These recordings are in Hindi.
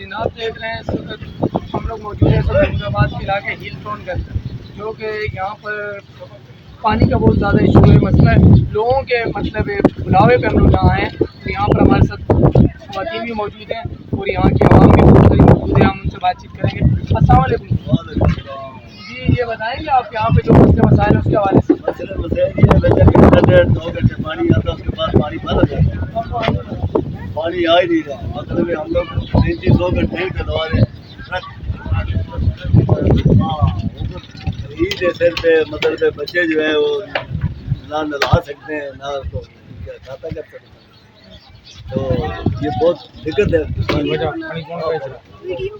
नाज़रीन, आप देख रहे हैं इस वक्त हम लोग मौजूद हैं फैसलाबाद के इलाके हिल टाउन के अंदर, जो कि यहाँ पर पानी का बहुत ज़्यादा इशू है, मसला है लोगों के मतलब बुलावे पे हम लोग यहाँ आए हैं। तो यहाँ पर हमारे साथ ख़वातीन भी मौजूद हैं और यहाँ की आवाम भी बहुत सारी मौजूद है, हम उनसे बातचीत करेंगे। अस्सलाम वालेकुम जी, ये बताएँगे आप यहाँ पे जो मसले मसाइल है उसके हवाले से? पानी आता है, उसके बाद पानी बंद हो जाता है, पानी आ ही नहीं रहा। मतलब हम लोग 300 घंटे डलवा रहे हैं। ईद है सिर पे, मतलब पे बच्चे जो है वो ना नहा सकते हैं ना तो खाता कर सकते हैं, तो ये बहुत दिक्कत है।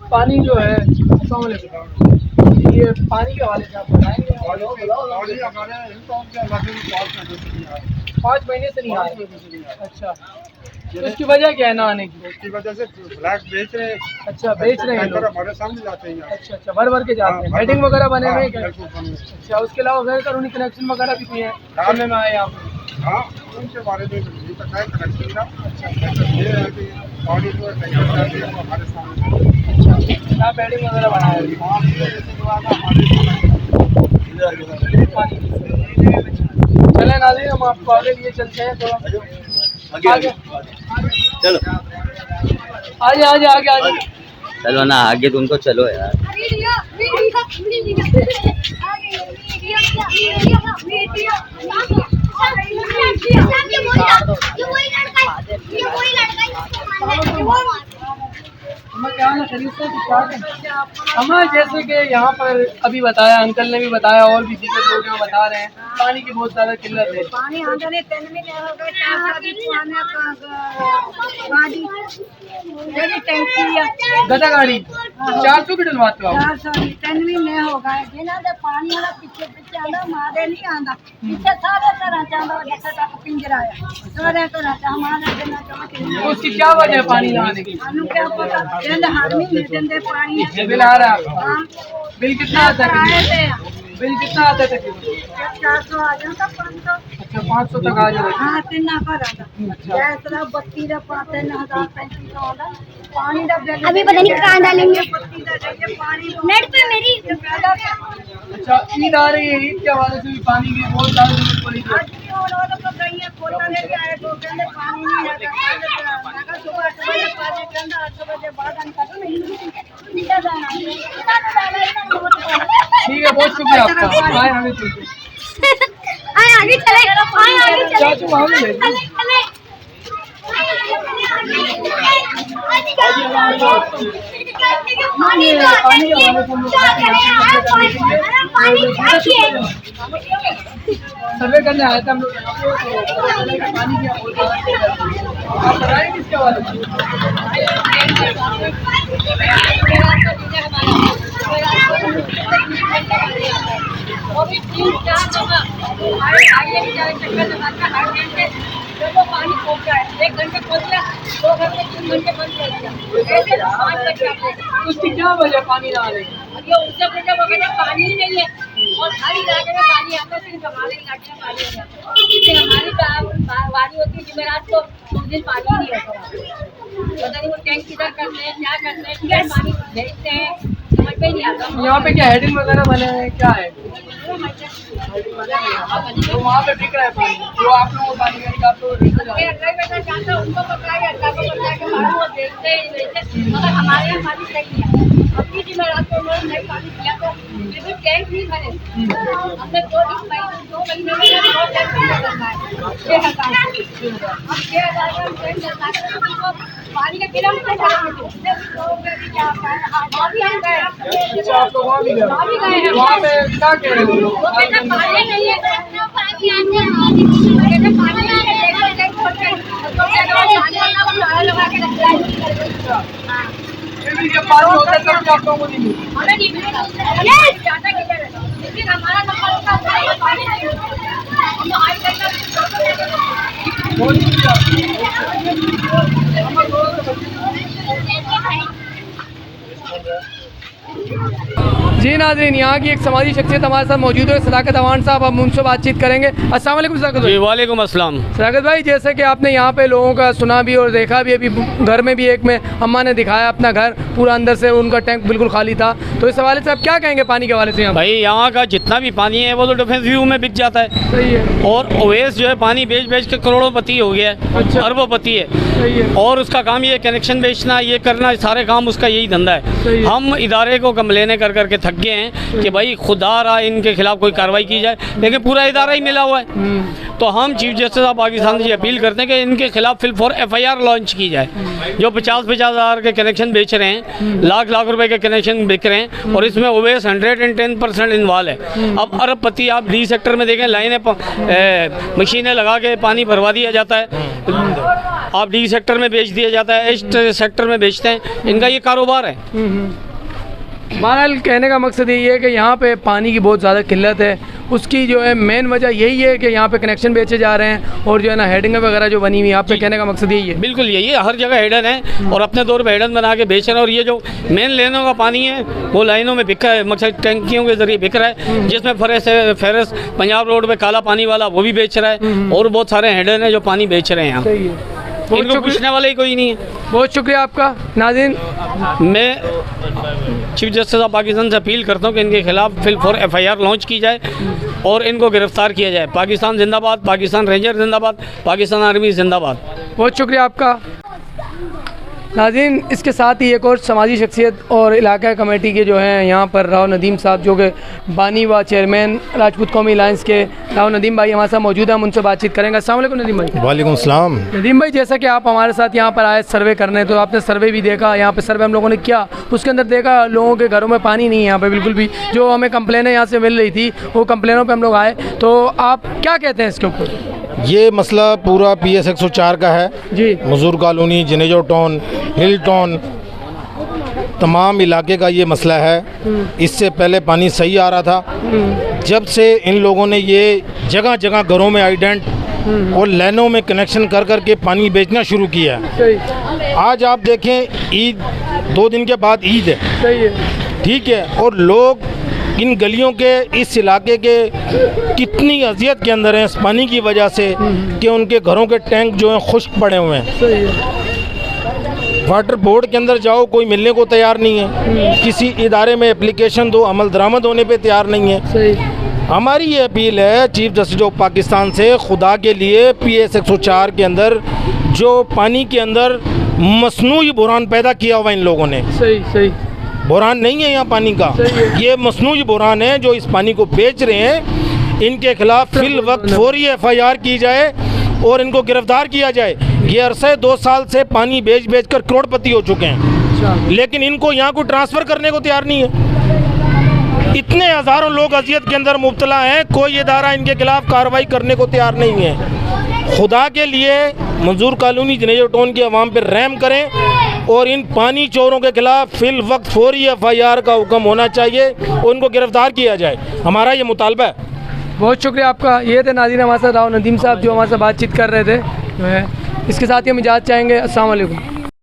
पानी जो है, अस्सलाम वालेकुम, ये पानी के हवाले से आप बताएँगे? 5 महीने से नहीं आ रहा। अच्छा, तो इसकी वजह क्या है ना आने की? उसकी वजह से फ्लैट बेच रहे हैं। अच्छा, बेच रहे हैं लोग। हमारे सामने जाते हैं। अच्छा अच्छा, भर भर के जाते हैं। हेडिंग वगैरह बने हुए हैं क्या? हाँ, अच्छा, उसके अलावा गैर कानूनी कनेक्शन वगैरह भी किए हैं, सुनने में आए यहाँ पे? हाँ, उनके बारे में नहीं पता है कनेक्शन का। ये है कि पानी जो है टैंकर जाते हैं हमारे सामने। अच्छा, क्या हेडिंग वगैरह बनाया है? हाँ, ये जैसे जो आता हमारे पानी चले नाज़रीन, हम आपको आगे लिए चलते हैं थोड़ा आगे। चलो आगे आगे आगे आगे चलो ना आगे, तुमको चलो यार। हमारे जैसे कि यहाँ पर अभी बताया, अंकल ने भी बताया और भी दीगर लोग यहाँ बता रहे हैं, पानी की बहुत ज़्यादा किल्लत है। पानी आंदने 3 महीने हो गए, गदा गाड़ी 400 की डलवाते हो आप? 3 महीने हो गए जिन्होंने पानी वाला पीछे पीछे आंदा मारे नहीं आंदा, पीछे सारे तरह चांदा जैसे तक पिंजरा है, सारे तरह हमारे देना चाहते तो उसकी क्या वजह है पानी ना आने की? अनु क्या पता चंद हर महीने देंदे पानी बिल आ रहा है आपका? बिल कितना आता है? आए थे बिल कितना आता है तकरीबन? 400 आ जाता 500। अच्छा, 500 तक आ जाएगा। हाँ, तिना पर आता गैस रा बत्ती रा पाते न 1035 आंदा पानी दा बिल अभी पता नहीं कहाँ डालेंगे बत्ती दा जाइए पानी नेट पे मेरी। अच्छा, ईद आ रही है, ईद के हवाले से भी पानी की बहुत ज़्यादा जरूरत पड़ेगी। आज भी और तो कहीं खोलने ले आए तो कहते पानी नहीं है, लगा सुबह 8 बजे पानी कहता 8 बजे बाद हम कर नहीं सीधा जाना ठीक है, बहुत शुक्रिया आपका। आए हमें चलते आगे चले आगे चले चाचू वहाँ भी ले लो। चले पानी के हवाले से हम लोग सर्वे करने आए थे हम लोग यहाँ पे, तो पानी की आप बताएंगे इसके हवाले वो पानी खोल रहा है, 1 घंटे खोल दिया, 2 घंटे 3 घंटे बंद कर दिया, ऐसे 5 बजे आते हैं। उसकी क्या वजह पानी ना आने की? ये उससे वजह वो कहते पानी ही नहीं है और हर इलाके में पानी आता है, सिर्फ हमारे इलाके में पानी नहीं आता। इसलिए हमारी वारी होती है जुमेरात को, उस दिन पानी नहीं रहता, पता नहीं वो टैंक किधर करते हैं, क्या करते हैं, किधर पानी भेजते हैं, समझ में नहीं आता। यहाँ पे क्या हेडिंग वगैरह बने हैं, क्या है? तो वहाँ पे बिक रहा है पानी, जो आप लोगों को पानी का निकाल तो उनको पता है, अल्लाह को पता है कि वो देखते हैं, मगर हमारे यहाँ पानी सही है। अपनी जुमेरात को उन्होंने नहीं पानी दिया तो फिर टैंक नहीं भरे, हमने 2 महीने में 2 टैंक करना है, 6,000 अब 6,000 का टैंक करना है, पानी का बिल हमने अच्छा, आप तो वहाँ भी गए, वहाँ पे क्या कह रहे हो लोग? पानी नहीं है, फिर भी जब पानी होता है तब आप लोगों को नहीं मिलता? हमें नहीं मिलेगा, ज़्यादा किधर है, लेकिन हमारा नंबर होता है पानी नहीं होता है, हम तो हाई बहुत शुक्रिया। जी नाज़रीन, यहाँ की एक समाजी शख्सियत हमारे साथ मौजूद है, सदाकत अवान साहब। हम उनसे बातचीत करेंगे। अस्सलाम वालेकुम सदाकत भाई। वालेकुम अस्सलाम। सदाकत भाई, जैसे कि आपने यहाँ पे लोगों का सुना भी और देखा भी, अभी घर में भी एक में अम्मा ने दिखाया अपना घर पूरा अंदर से उनका टैंक बिल्कुल खाली था, तो इस हवाले से आप क्या कहेंगे पानी के हवाले से? यहाँ भाई यहाँ का जितना भी पानी है वो तो डिफेंस व्यू में बिक जाता है। सही है। और ओवेस जो है पानी बेच बेच के करोड़ोंपति हो गया है। अच्छा। अरबोपति है। सही है। और उसका काम ये कनेक्शन बेचना, ये करना, सारे काम उसका यही धंधा सही है। है। हम इदारे को कंप्लेने कर करके थक गए हैं कि भाई खुदा रहा इनके खिलाफ कोई कार्रवाई की जाए, लेकिन पूरा इदारा ही मिला हुआ है। तो हम चीफ जस्टिस ऑफ पाकिस्तान से अपील करते हैं कि इनके खिलाफ फिल फॉर FIR लॉन्च की जाए। जो 50-50 हज़ार के कनेक्शन बेच रहे हैं, लाख रुपए के कनेक्शन बिक रहे हैं, और इसमें ओवेस 110% इन्वॉल्व है। अब अरबपति आप D सेक्टर में देखें, लाइनें मशीनें लगा के पानी भरवा दिया जाता है। आप D सेक्टर में बेच दिया जाता है, H सेक्टर में बेचते हैं। इनका ये कारोबार है। बहरहाल कहने का मकसद यही है कि यहाँ पे पानी की बहुत ज़्यादा किल्लत है। उसकी जो है मेन वजह यही है कि यहाँ पे कनेक्शन बेचे जा रहे हैं और जो है ना हेडिंग वगैरह जो बनी हुई है। आप पे कहने का मकसद यही है? बिल्कुल यही है, हर जगह हेडन है और अपने दौर पर हेडन बना के बेच रहे हैं। और ये जो मेन लेनों का पानी है वो लाइनों में बिक रहा है, मतलब टैंकियों के जरिए बिक रहा है, जिसमें फेरस पंजाब रोड पे काला पानी वाला वो भी बेच रहा है, और बहुत सारे हेडन है जो पानी बेच रहे हैं यहाँ। सही है। इनको पूछने वाला ही कोई नहीं है। बहुत शुक्रिया आपका। नाज़रीन, मैं चीफ जस्टिस ऑफ पाकिस्तान से अपील करता हूँ कि इनके खिलाफ फिल फॉर FIR लॉन्च की जाए और इनको गिरफ्तार किया जाए। पाकिस्तान जिंदाबाद, पाकिस्तान रेंजर जिंदाबाद, पाकिस्तान आर्मी जिंदाबाद। बहुत शुक्रिया आपका। नाज़रीन, इसके साथ ही एक और समाजी शख्सियत और इलाका कमेटी के जो हैं यहाँ पर राव नदीम साहब, जो कि बानी व चेयरमैन राजपूत कौमी अलायंस के राव नदीम भाई हमारे साथ मौजूद हैं। हम उनसे बातचीत करेंगे। अस्सलाम वालेकुम नदीम भाई। वालेकुम सलाम। नदीम भाई, जैसा कि आप हमारे साथ यहाँ पर आए सर्वे करने, तो आपने सर्वे भी देखा। यहाँ पे सर्वे हम लोगों ने किया, उसके अंदर देखा लोगों के घरों में पानी नहीं है यहाँ पे बिल्कुल भी। जो हमें कंप्लेनें यहाँ से मिल रही थी वो कंप्लेनों पर हम लोग आए, तो आप क्या कहते हैं इसके ऊपर? ये मसला पूरा PS 104 का है जी। मजूर कॉलोनी, जिनेजो टाउन, हिल टाउन, तमाम इलाके का ये मसला है। इससे पहले पानी सही आ रहा था। जब से इन लोगों ने ये जगह जगह घरों में आइडेंट और लाइनों में कनेक्शन कर कर के पानी बेचना शुरू किया है। आज आप देखें, ईद 2 दिन के बाद ईद है। सही है। ठीक है। और लोग इन गलियों के, इस इलाके के कितनी अजियत के अंदर हैं इस पानी की वजह से कि उनके घरों के टैंक जो हैं खुश्क पड़े हुए हैं। सही है। वाटर बोर्ड के अंदर जाओ, कोई मिलने को तैयार नहीं है। किसी इदारे में एप्लीकेशन दो, अमल दरामद होने पे तैयार नहीं है। सही। हमारी ये अपील है चीफ जस्टिस ऑफ पाकिस्तान से, खुदा के लिए PS 104 के अंदर जो पानी के अंदर मसनूई बुरान पैदा किया हुआ इन लोगों ने। सही सही। बुरान नहीं है यहाँ पानी का, ये मसनूई बुरान है जो इस पानी को बेच रहे हैं। इनके खिलाफ फिल वक्त फौरी FIR की जाए और इनको गिरफ्तार किया जाए। ये अरसे 2 साल से पानी बेच बेच कर करोड़पति हो चुके हैं, लेकिन इनको यहाँ को ट्रांसफ़र करने को तैयार नहीं है। इतने हज़ारों लोग अजियत के अंदर मुब्तला हैं, कोई इदारा इनके खिलाफ कार्रवाई करने को तैयार नहीं है। खुदा के लिए मंजूर कॉलोनी, जिनेजो टाउन की आवाम पर रहम करें और इन पानी चोरों के खिलाफ फिल वक्त फौरी FIR का हुक्म होना चाहिए और उनको गिरफ्तार किया जाए। हमारा ये मुतालबा है। बहुत शुक्रिया आपका। ये थे नाज़रीन हमारे साथ राव नदीम साहब जो हमारे साथ बातचीत कर रहे थे जो है। इसके साथ ही हम इजाज़त चाहेंगे। अस्सलाम वालेकुम।